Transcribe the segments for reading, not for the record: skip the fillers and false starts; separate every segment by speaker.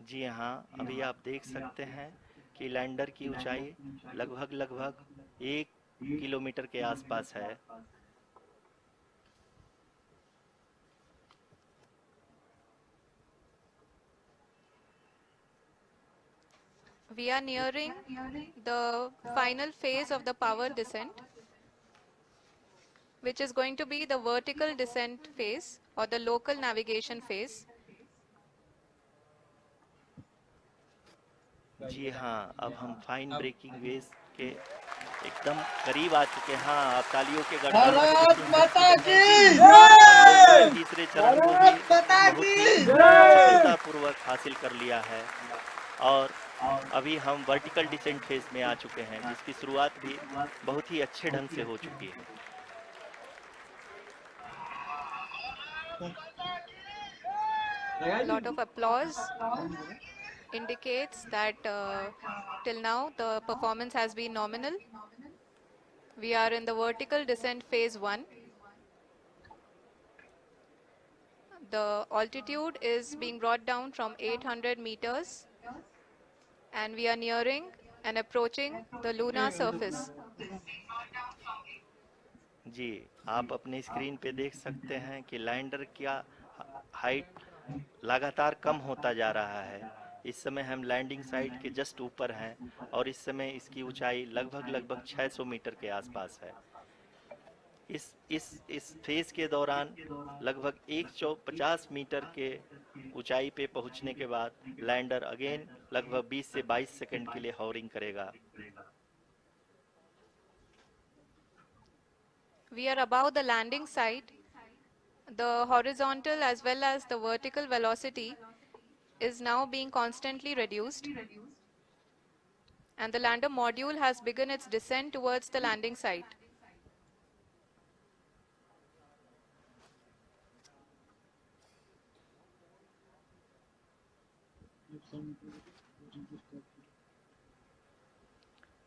Speaker 1: जी हाँ, अभी आप देख सकते हैं कि लैंडर की ऊंचाई लगभग लगभग 1 किलोमीटर के आसपास है।
Speaker 2: We are nearing the final phase of the power descent, which is going to be the vertical descent phase or the local navigation phase.
Speaker 1: जी हाँ, अब हम फाइन ब्रेकिंग वेव के एकदम करीब आ चुके हैं। हाँ, आप तालियों के गड़गड़ाहट को
Speaker 3: भारत
Speaker 1: सुन
Speaker 3: माता
Speaker 1: सकते हैं
Speaker 3: की
Speaker 1: कि हम लोगों ने
Speaker 3: जय।
Speaker 1: तीसरे चरण को भी
Speaker 3: भारत माता
Speaker 1: बहुत ही
Speaker 3: की जय।
Speaker 1: सफलतापूर्वक हासिल कर लिया है और अभी हम वर्टिकल डिसेंट फेज में आ चुके हैं, जिसकी शुरुआत भी बहुत ही अच्छे ढंग से हो चुकी है।
Speaker 2: Lot of applause indicates that till now the performance has been nominal. We are in the vertical descent phase 1. The altitude is being brought down from 800 meters and we are nearing and approaching the lunar surface.
Speaker 1: जी, आप अपने screen पे देख सकते हैं कि lander का height लगातार कम होता जा रहा है। इस समय हम लैंडिंग साइट के जस्ट ऊपर हैं और इस समय इसकी ऊंचाई लगभग लगभग 600 मीटर के आसपास है। इस फेज के दौरान लगभग 150 मीटर के ऊंचाई पे पहुंचने के बाद लैंडर अगेन लगभग 20 से 22 सेकंड के लिए हॉवरिंग करेगा।
Speaker 2: We are above the landing site. The horizontal as well as the vertical velocity is now being constantly reduced. And the lander module has begun its descent towards the landing site.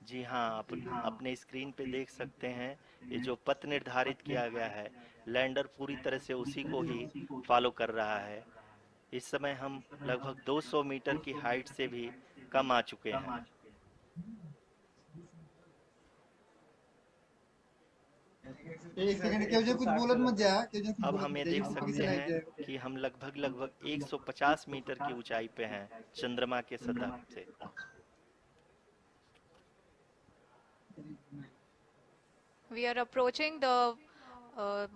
Speaker 1: जी हाँ, आप अपने screen पे देख सकते हैं ये जो पथ निर्धारित किया गया है, लैंडर पूरी तरह से उसी को ही फॉलो कर रहा है। इस समय हम लगभग 200 मीटर की हाइट से भी कम आ चुके हैं।
Speaker 3: एक सेकंड केहू जे कुछ बोलत मत जा, केहू जे कुछ
Speaker 1: अब
Speaker 3: बोलत
Speaker 1: हम
Speaker 3: मत
Speaker 1: ये
Speaker 3: जा,
Speaker 1: देख
Speaker 3: यूट्यूब पर
Speaker 1: सकते
Speaker 3: कैसे लाइव
Speaker 1: हैं
Speaker 3: जाएगा।
Speaker 1: कि हम लगभग लगभग 150 मीटर की ऊंचाई पे हैं चंद्रमा के सतह से।
Speaker 2: We are approaching the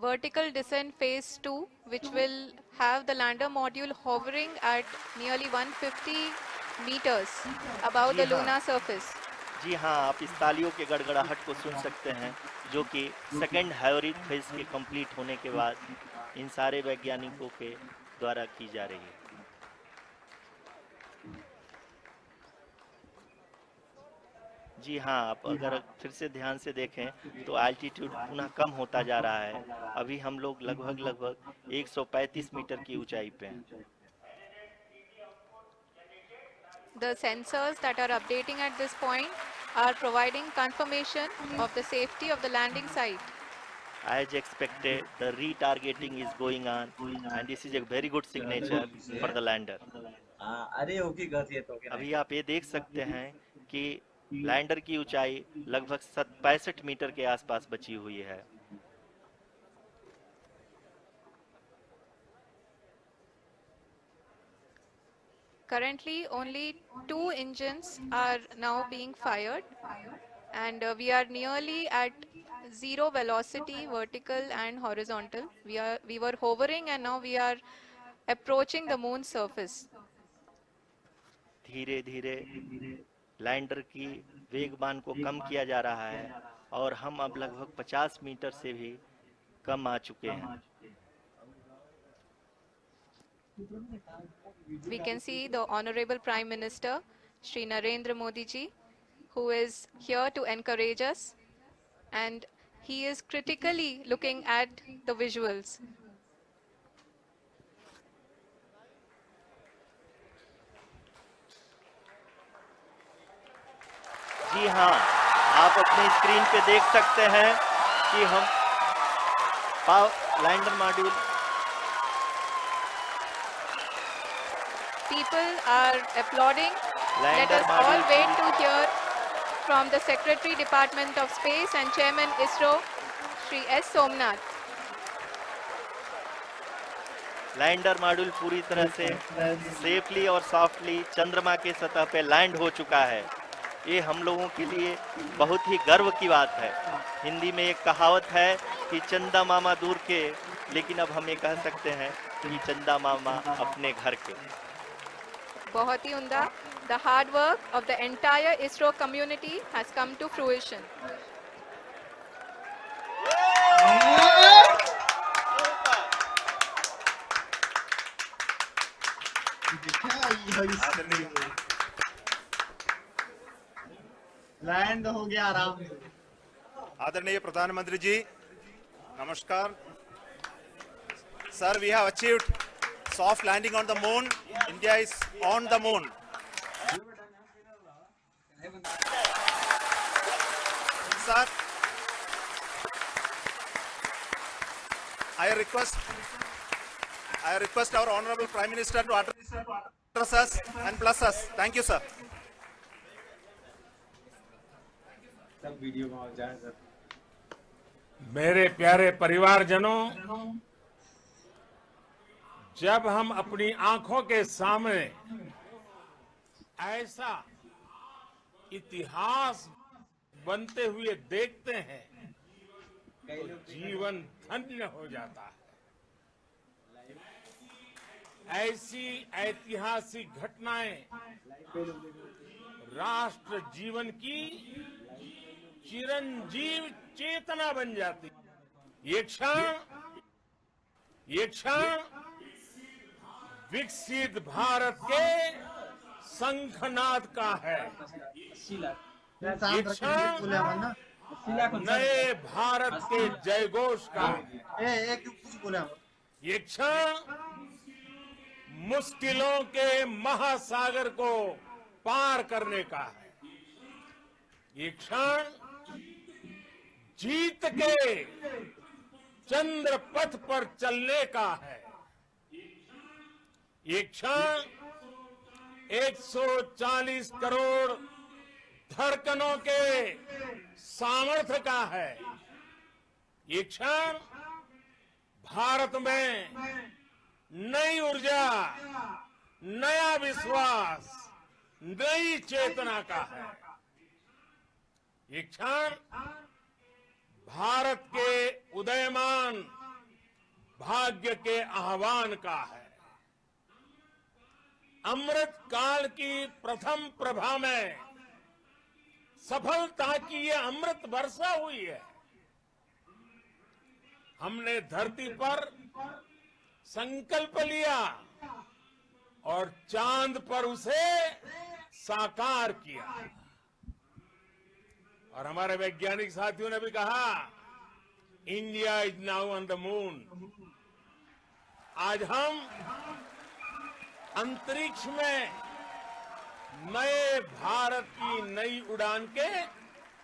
Speaker 2: vertical descent phase 2, which will have the lander module hovering at nearly 150 meters above
Speaker 1: ji
Speaker 2: the
Speaker 1: हाँ,
Speaker 2: lunar surface.
Speaker 1: जी हाँ, आप इस तालियों के गड़गड़ाहट को सुन सकते हैं, जो कि सेकंड हैवरिक फेज के कंप्लीट होने के बाद इन सारे वैज्ञानिकों के द्वारा की जा रही है। जी हाँ, आप अगर फिर से ध्यान से देखें तो एल्टीट्यूड पुनः कम होता जा रहा है। अभी हम लोग लगभग लगभग 135 मीटर की ऊंचाई पे हैं।
Speaker 2: The sensors that are updating at this point are providing confirmation of the safety of the landing site.
Speaker 1: As expected, the retargeting is going on, and this is a very good signature for the lander.
Speaker 4: अरे okay गत ये तो
Speaker 1: अभी आप ये देख सकते हैं कि लैंडर की ऊंचाई लगभग 65 मीटर के आसपास बची हुई है।
Speaker 2: Currently, only 2 engines are now being fired, and we are nearly at zero velocity, vertical and horizontal. We were hovering, and now we are approaching the moon's surface.
Speaker 1: धीरे धीरे लैंडर की वेगमान को कम किया जा रहा है और हम अब लगभग 50 मीटर से भी कम आ चुके हैं।
Speaker 2: We can see the Honorable Prime Minister, Shri Narendra Modi ji, who is here to encourage us, and he is critically looking at the visuals.
Speaker 1: जी हाँ, आप अपनी स्क्रीन पे देख सकते हैं कि हम lander module
Speaker 2: people are applauding. Let
Speaker 1: lander
Speaker 2: us all
Speaker 1: module
Speaker 2: wait to hear from the Secretary, Department of Space and Chairman ISRO, Shri S. Somnath.
Speaker 1: Lander module पूरी तरह से सेफली और सॉफ्टली चंद्रमा के सतह पे लैंड हो चुका है। ये हम लोगों के लिए बहुत ही गर्व की बात है। हिंदी में एक कहावत है कि चंदा मामा दूर के, लेकिन अब हम ये कह सकते हैं कि चंदा मामा अपने घर के।
Speaker 2: बहुत ही उम्दा. The hard work of the entire ISRO community has come to fruition.
Speaker 3: Land हो गया आराम से।
Speaker 5: आदरणीय प्रधानमंत्री जी, नमस्कार sir. We have achieved soft landing on the moon. India is on the moon. Sir, I request our honorable Prime Minister to address us and bless us. Thank you, sir.
Speaker 6: मेरे प्यारे परिवारजनों, जब हम अपनी आंखों के सामने ऐसा इतिहास बनते हुए देखते हैं तो जीवन धन्य हो जाता है। ऐसी ऐतिहासिक घटनाएं राष्ट्र जीवन की चिरंजीव चेतना बन जाती। ये क्षण विकसित भारत के शंखनाद का है। ये क्षण नए भारत के जयघोष का है। ये क्षण मुश्किलों के महासागर को पार करने का है। ये क्षण जीत के चंद्र पथ पर चलने का है। ये क्षण 140 करोड़ धड़कनों के सामर्थ्य का है। ये क्षण भारत में नई ऊर्जा, नया विश्वास, नई चेतना का है। ये क्षण भारत के उदयमान भाग्य के आह्वान का है। अमृत काल की प्रथम प्रभा में सफलता की ये अमृत वर्षा हुई है। हमने धरती पर संकल्प लिया और चांद पर उसे साकार किया। और हमारे वैज्ञानिक साथियों ने भी कहा, India is now on the moon. आज हम अंतरिक्ष में नए भारत की नई उड़ान के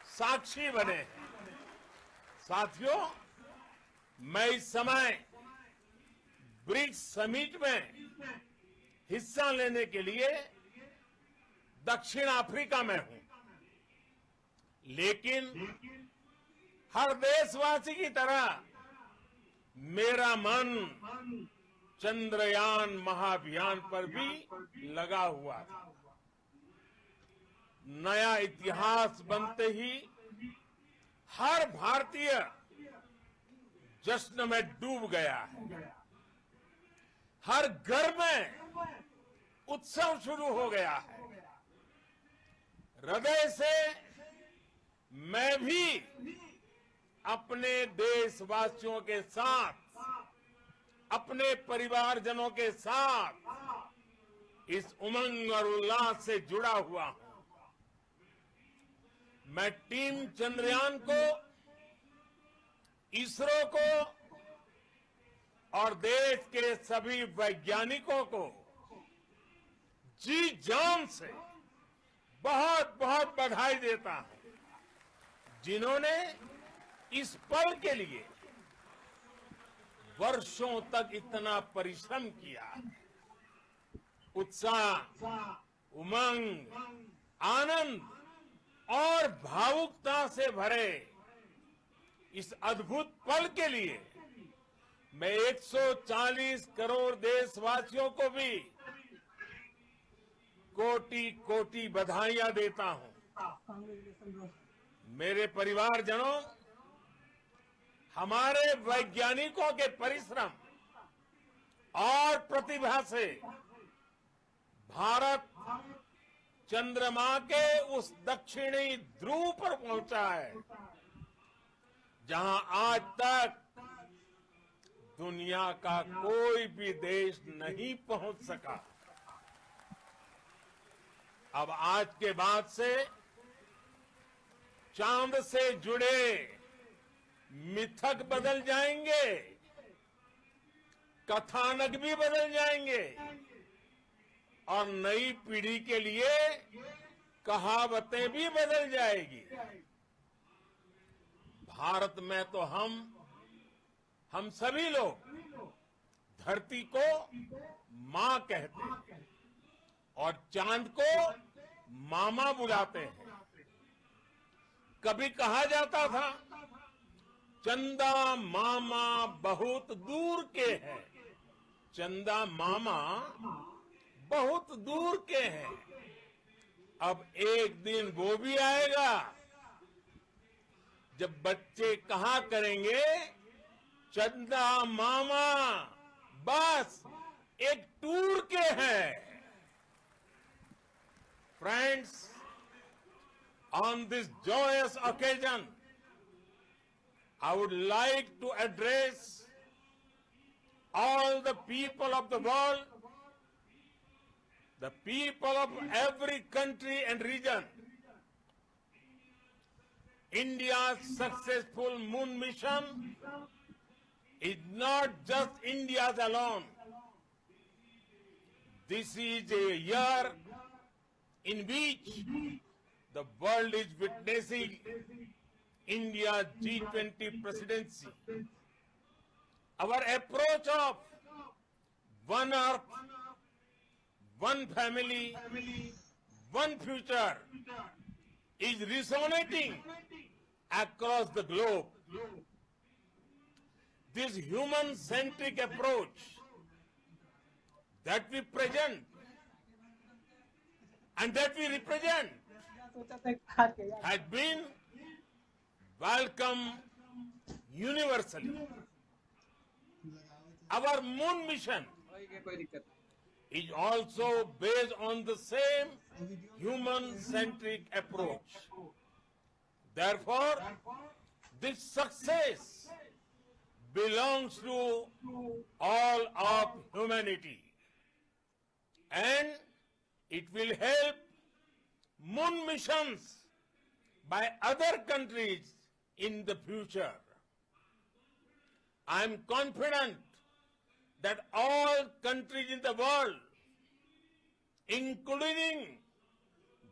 Speaker 6: साक्षी बने हैं। साथियों, मैं इस समय ब्रिक्स समिट में हिस्सा लेने के लिए दक्षिण अफ्रीका में हूं, लेकिन हर देशवासी की तरह मेरा मन चंद्रयान महाअभियान पर भी लगा हुआ था। नया इतिहास बनते ही हर भारतीय जश्न में डूब गया है। हर घर में उत्सव शुरू हो गया है। हृदय से मैं भी अपने देशवासियों के साथ, अपने परिवारजनों के साथ इस उमंग और उल्लास से जुड़ा हुआ हूं। मैं टीम चंद्रयान को, इसरो को और देश के सभी वैज्ञानिकों को जी जान से बहुत बहुत बधाई देता हूं, जिन्होंने इस पल के लिए वर्षों तक इतना परिश्रम किया। उत्साह, उमंग, आनंद और भावुकता से भरे इस अद्भुत पल के लिए मैं 140 करोड़ देशवासियों को भी कोटि कोटि बधाइयां देता हूं। मेरे परिवारजनों, हमारे वैज्ञानिकों के परिश्रम और प्रतिभा से भारत चंद्रमा के उस दक्षिणी ध्रुव पर पहुंचा है जहां आज तक दुनिया का कोई भी देश नहीं पहुंच सका। अब आज के बाद से चांद से जुड़े मिथक बदल जाएंगे, कथानक भी बदल जाएंगे और नई पीढ़ी के लिए कहावतें भी बदल जाएगी। भारत में तो हम सभी लोग धरती को मां कहते हैं और चांद को मामा बुलाते हैं। कभी कहा जाता था चंदा मामा बहुत दूर के हैं, चंदा मामा बहुत दूर के हैं। अब एक दिन वो भी आएगा जब बच्चे कहा करेंगे चंदा मामा बस एक टूर के हैं। Friends, on this joyous occasion, I would like to address all the people of the world, the people of every country and region. India's successful moon mission is not just India's alone. This is a year in which the world is witnessing India's G20 presidency. Our approach of one earth, one family, one future is resonating across the globe. This human-centric approach that we present and that we represent has been welcomed universally. Our moon mission is also based on the same human-centric approach. Therefore, this success belongs to all of humanity, and it will help moon missions by other countries in the future. I am confident that all countries in the world, including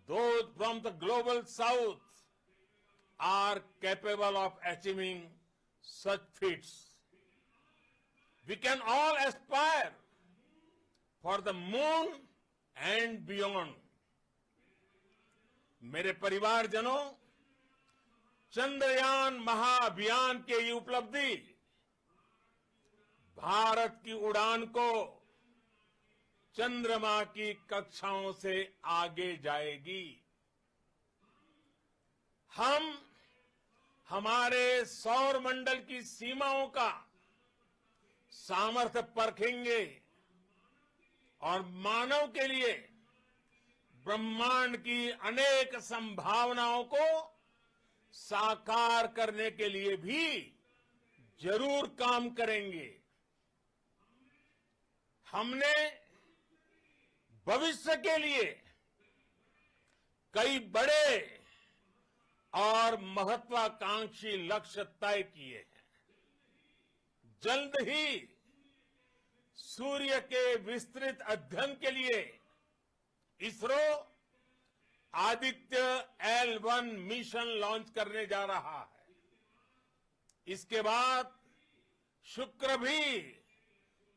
Speaker 6: those from the global south, are capable of achieving such feats. We can all aspire for the moon and beyond. मेरे परिवारजनों, चंद्रयान महाअभियान के ये उपलब्धि भारत की उड़ान को चंद्रमा की कक्षाओं से आगे जाएगी। हम हमारे सौर मंडल की सीमाओं का सामर्थ्य परखेंगे और मानव के लिए ब्रह्मांड की अनेक संभावनाओं को साकार करने के लिए भी जरूर काम करेंगे। हमने भविष्य के लिए कई बड़े और महत्वाकांक्षी लक्ष्य तय किए हैं। जल्द ही सूर्य के विस्तृत अध्ययन के लिए ISRO Aditya L1 mission launch करने जा रहा है। इसके बाद शुक्र भी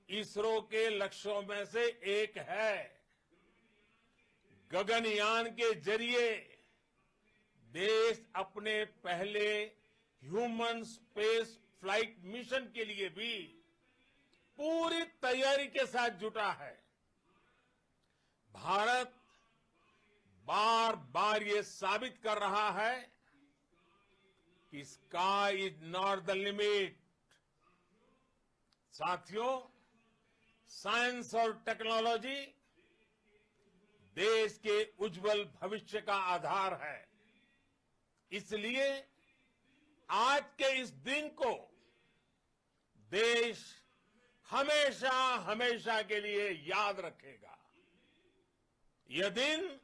Speaker 6: इसरो के लक्ष्यों में से एक है। गगनयान के जरिए देश अपने पहले ह्यूमन स्पेस फ्लाइट मिशन के लिए भी पूरी तैयारी के साथ जुटा है। भारत बार बार ये साबित कर रहा है कि sky is not the limit. साथियों, साइंस और टेक्नोलॉजी देश के उज्जवल भविष्य का आधार है। इसलिए आज के इस दिन को देश हमेशा हमेशा के लिए याद रखेगा। यह दिन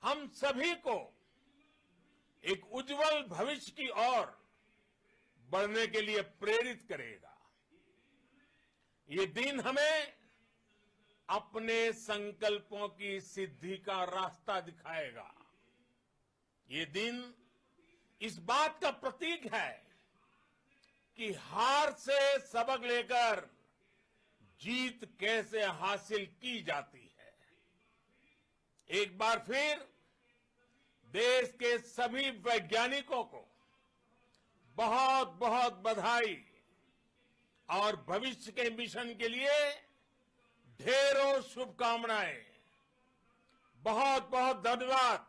Speaker 6: हम सभी को एक उज्जवल भविष्य की ओर बढ़ने के लिए प्रेरित करेगा। ये दिन हमें अपने संकल्पों की सिद्धि का रास्ता दिखाएगा। ये दिन इस बात का प्रतीक है कि हार से सबक लेकर जीत कैसे हासिल की जाती है। एक बार फिर देश के सभी वैज्ञानिकों को बहुत बहुत बधाई और भविष्य के मिशन के लिए ढेरों शुभकामनाएं। बहुत बहुत धन्यवाद।